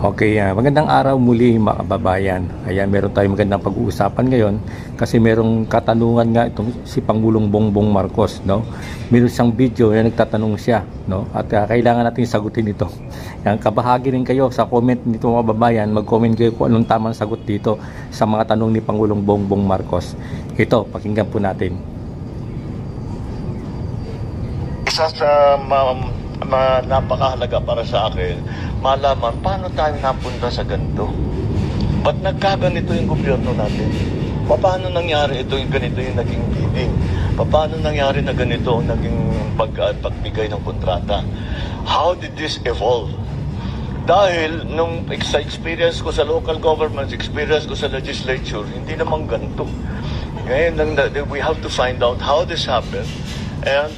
Okay, magandang araw muli mga kababayan. Ayan, meron tayong magandang pag-uusapan ngayon kasi merong katanungan nga itong si Pangulong Bongbong Marcos, no? Meron siyang video na nagtatanong siya, no? At kailangan natin sagutin ito. Yan, kabahagi rin kayo sa comment nito mga kababayan, mag-comment kayo kung anong tamang sagot dito sa mga tanong ni Pangulong Bongbong Marcos. Ito, pakinggan po natin. Isa sa napakahalaga para sa akin, malaman paano tayo napunta sa ganito. Ba't nagkaganito yung gobyerno natin? Paano nangyari ito yung ganito yung naging bidding? Paano nangyari na ganito ang naging pagbigay ng kontrata? How did this evolve? Dahil nung sa experience ko sa local governments, experience ko sa legislature, hindi naman ganito. Ngayon, we have to find out how this happened and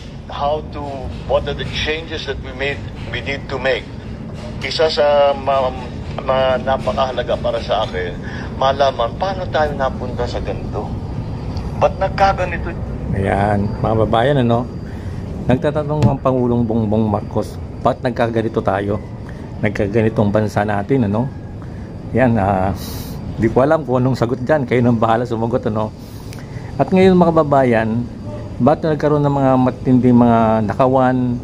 what are the changes that we need to make. Isa sa napakahalaga para sa akin, malaman paano tayo napunta sa ganito. Ba't nagkaganito? Ayan, mga babayan, ano? Nagtatanong ang Pangulong Bongbong Marcos, ba't nagkaganito tayo? Nagkaganitong bansa natin, ano? Yan, di ko alam kung anong sagot dyan. Kayo nang bahala sumagot, ano? At ngayon mga babayan, ba't nagkaroon ng mga matinding mga nakawan,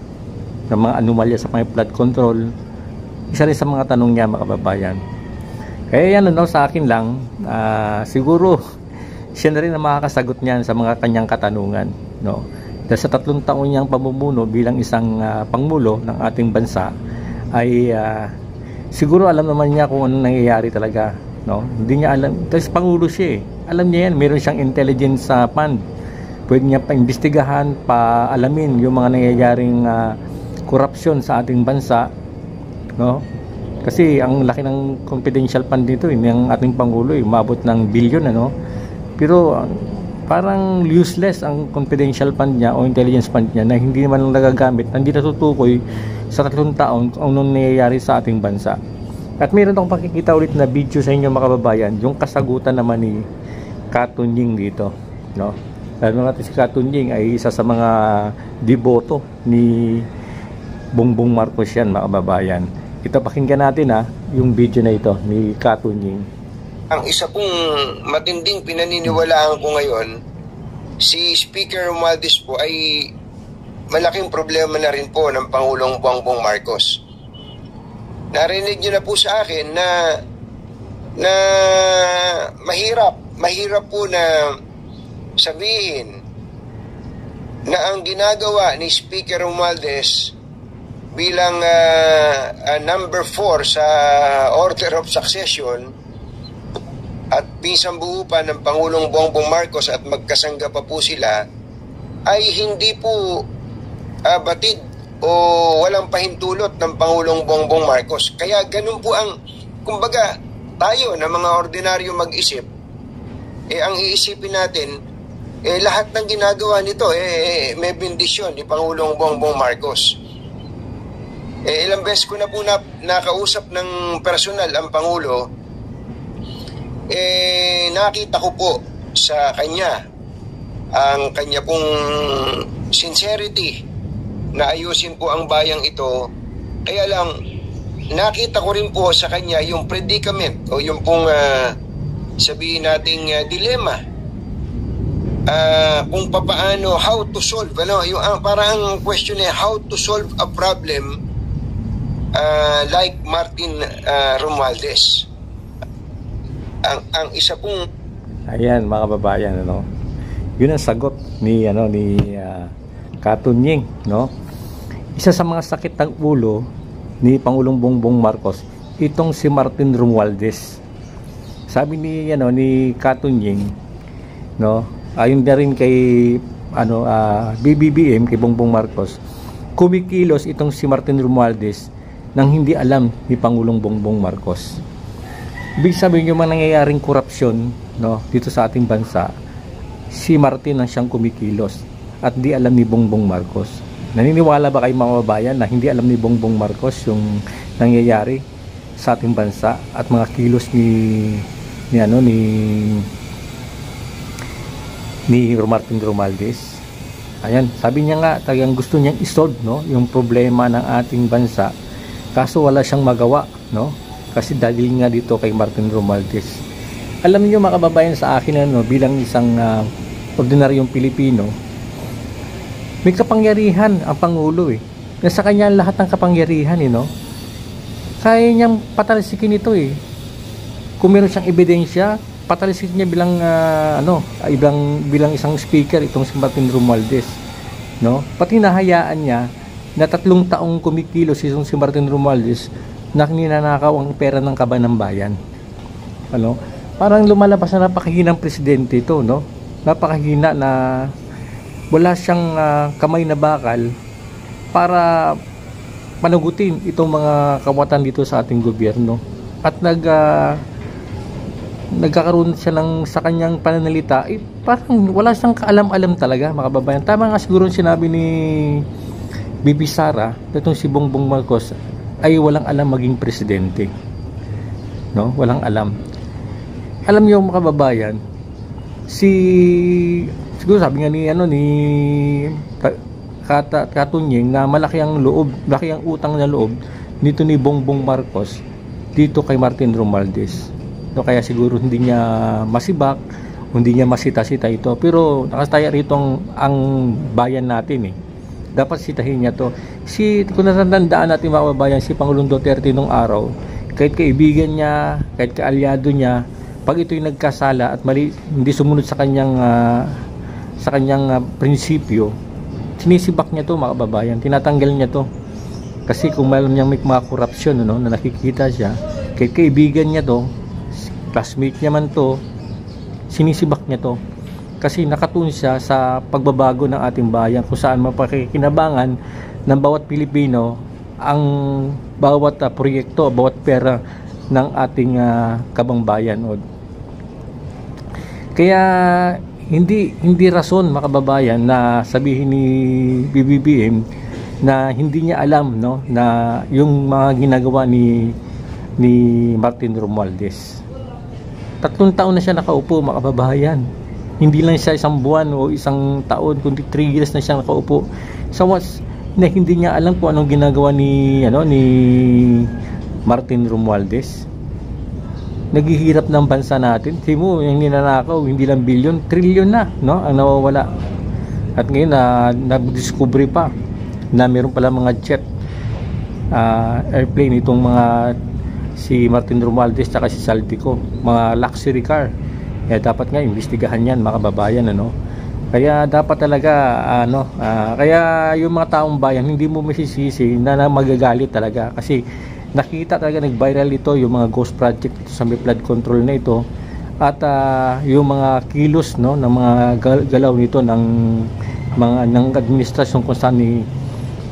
ng mga anomalya sa flood control? Isa rin sa mga tanong niya mga kababayan. Kaya yan, ano, sa akin lang, siguro siya na rin ang makakasagot niyan sa mga kanyang katanungan, no? Dahil sa 3 taon niyang pamumuno bilang isang pangulo ng ating bansa ay siguro alam naman niya kung anong nangyayari talaga, no? Hindi niya alam, kasi pangulo siya eh. Alam niya yan, meron siyang intelligence fund. Pwede niya pa-imbestigahan, pa-alamin yung mga nangyayaring korupsyon sa ating bansa, no? Kasi ang laki ng confidential fund dito, ng ating pangulo, umabot ng bilyon, ano? Pero parang useless ang confidential fund niya o intelligence fund niya na hindi naman nagagamit, hindi natutukoy sa 3 taon kung anong nangyayari sa ating bansa. At mayroon akong pakikita ulit na video sa inyo mga kababayan, yung kasagutan naman ni Katunying dito, no? Lalo natin si Katunying ay isa sa mga deboto ni Bongbong Marcos yan mga kababayan. Ito, pakinggan natin yung video na ito ni Katunying. Ang isa kong matinding pinaniniwalaan ko ngayon, si Speaker Romualdez po ay malaking problema na rin po ng Pangulong Bongbong Marcos. Narinig niyo na po sa akin na mahirap po na sabihin na ang ginagawa ni Speaker Romualdez bilang number 4 sa order of succession at pisang buo pa ng Pangulong Bongbong Marcos at magkasangga pa po sila ay hindi po batid o walang pahintulot ng Pangulong Bongbong Marcos. Kaya ganun po ang, kumbaga, tayo na mga ordinaryo mag-isip, ang iisipin natin, lahat ng ginagawa nito, may bendisyon ni Pangulong Bongbong Marcos. Ilang beses ko na po nakausap ng personal ang Pangulo, nakita ko po sa kanya ang kanya pong sincerity na ayusin po ang bayang ito. Kaya lang, nakita ko rin po sa kanya yung predicament o yung pong sabihin nating dilema. Kung papaano, how to solve, ano, yung parang question how to solve a problem like Martin Romualdez. Ang isa pong ayan mga kababayan, ano, yun ang sagot ni Katunying, no? Isa sa mga sakit ng ulo ni Pangulong Bongbong Marcos itong si Martin Romualdez. Sabi ni Katunying, no, ayon na rin kay BBBM, kay Bongbong Marcos, kumikilos itong si Martin Romualdez nang hindi alam ni Pangulong Bongbong Marcos. Ibig sabihin yung mga nangyayaring korupsyon, no, dito sa ating bansa, si Martin ang siyang kumikilos at di alam ni Bongbong Marcos. Naniniwala ba kayo mga kababayan na hindi alam ni Bongbong Marcos yung nangyayari sa ating bansa at mga kilos ni Martin Romualdez? Ayan, sabi niya nga, talagang gusto niyang isolve, no, yung problema ng ating bansa, kaso wala siyang magawa, no? Kasi dahil nga dito kay Martin Romualdez. Alam niyo mga kababayan, sa akin bilang isang ordinaryong Pilipino, may kapangyarihan ang Pangulo Nasa kanya lahat ng kapangyarihan Kaya niyang patalsikin ito Kung meron siyang ebidensya, patalsikin niya bilang isang speaker itong si Martin Romualdez, Pati nahayaan niya na 3 taong kumikilos itong si Martin Romualdez na ninanakaw ang pera ng kaban ng bayan. Parang lumalabas na napakahinang presidente ito, Napakahina na wala siyang kamay na bakal para panagutin itong mga kawatan dito sa ating gobyerno. At nagkakaroon siya sa kanyang pananalita, parang wala siyang kaalam-alam talaga, mga kababayan. Tama nga siguro sinabi ni Bibi Sara, itong si Bongbong Marcos ay walang alam maging presidente. Walang alam. Alam niyo mga kababayan, siguro sabi nga ni Katunying na malaki ang utang na loob nito ni Bongbong Marcos dito kay Martin Romualdez. Kaya siguro hindi niya masibak, hindi niya masita-sita ito. Pero nakastaya rito ang bayan natin Dapat sitahin niya to. Kung natandaan natin mga kababayan, si Pangulong Duterte nung araw, kahit kaibigan niya, kahit kaalyado niya, pag ito'y nagkasala at mali, hindi sumunod sa kanyang prinsipyo, sinisibak niya to mga kababayan, tinatanggal niya to. Kasi kung mayroon niyang may mga korupsyon na nakikita siya, kahit kaibigan niya to, classmate niya man to, sinisibak niya to. Kasi nakatun siya sa pagbabago ng ating bayan, kung saan mapakikinabangan ng bawat Pilipino ang bawat proyekto, bawat pera ng ating kabangbayan. Kaya hindi rason mga kababayan na sabihin ni BBBM na hindi niya alam na yung mga ginagawa ni Martin Romualdez. 3 taon na siya nakaupo mga kababayan. Hindi lang siya 1 buwan o 1 taon, kundi 3 years na siya nakaupo. So na hindi niya alam kung anong ginagawa ni Martin Romualdez. Naghihirap ng bansa natin. Tingnan mo, yung ninanakaw, hindi lang bilyon, trilyon na, ang nawawala. At ngayon na-discovery pa na meron pala mga jet airplane itong mga si Martin Romualdez at si Saldico, mga luxury car. Kaya dapat nga imbestigahan yan mga kababayan. Kaya dapat talaga kaya yung mga taong bayan hindi mo masisisi na magagalit talaga, kasi nakita talaga nag-viral ito yung mga ghost project ito sa may flood control na ito, at yung mga kilos ng mga galaw nito ng administrasyon kung saan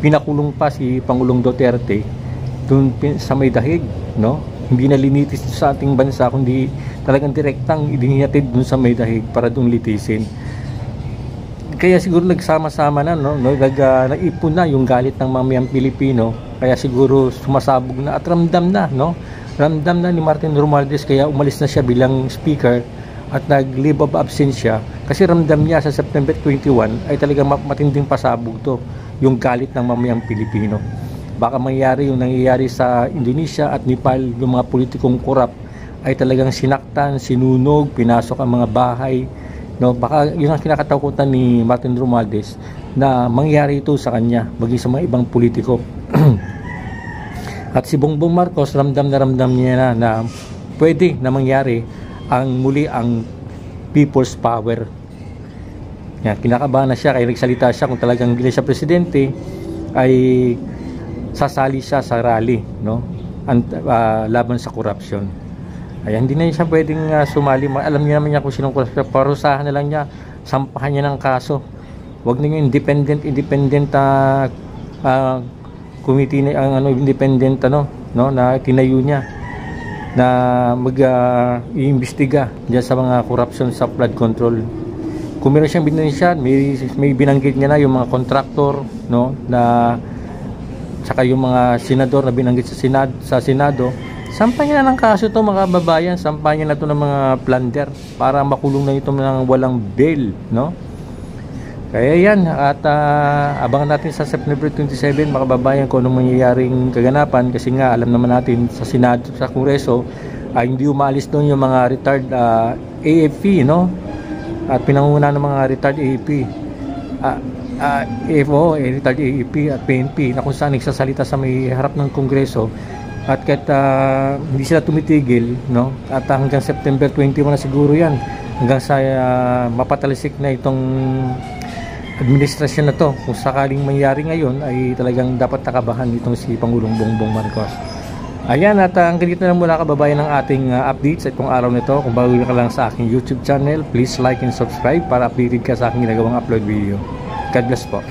pinakulong pa si Pangulong Duterte doon sa may dahig, hindi na linitis sa ating bansa, kundi talagang direktang idinihatid doon sa may dahig para doon litisin. Kaya siguro nagsama-sama na, naipon na yung galit ng mamayang Pilipino. Kaya siguro sumasabog na at ramdam na ni Martin Romualdez, kaya umalis na siya bilang speaker at nag-leave of absence siya. Kasi ramdam niya sa September 21 ay talagang matinding pasabog to, yung galit ng mamayang Pilipino. Baka mangyari yung nangyayari sa Indonesia at Nepal, yung mga politikong korap ay talagang sinaktan, sinunog, pinasok ang mga bahay. Baka yun ang kinakatakutan ni Martin Romualdez na mangyari ito sa kanya, maging sa mga ibang politiko. At si Bongbong Marcos, ramdam niya na pwede na mangyari muli ang people's power. Kinakabahan na siya, kaya nagsalita siya kung talagang hindi siya presidente ay sasali siya sa rally laban sa korupsyon. Ayan, hindi na siya pwedeng sumali. Alam niya naman niya kung sinong korupsyon, parusahan na lang niya, sampahan niya ng kaso. Wag na yung independent committee na independent na tinayo niya na mag-iimbestiga diyan sa mga korupsyon sa flood control. Kung meron siyang binanggit, may binanggit niya na yung mga contractor, na saka yung mga senador na binanggit sa Senado. Sampahan niya na ng kaso ito mga kababayan, sampahan niya na ito ng mga plunder para makulong na ito ng walang bail, Kaya yan, at abangan natin sa September 27 mga kababayan kung anong mangyayaring kaganapan, kasi nga alam naman natin sa Senado, sa Kongreso ay hindi umaalis doon yung mga retired AFP, no? At pinanguna ng mga retired AFP, retired AFP at PNP na kung saan nagsasalita sa may harap ng Kongreso. At kahit hindi sila tumitigil, no? At hanggang September 21 na siguro yan, hanggang sa mapatalisik na itong administrasyon na to. Kung sakaling mangyari ngayon ay talagang dapat nakabahan itong si Pangulong Bongbong Marcos. Ayan, at ang ganito na mula kababayan ng ating updates at kung araw nito. Kung bago ka lang sa aking YouTube channel, please like and subscribe para updated ka sa aking ginagawang upload video. God bless po.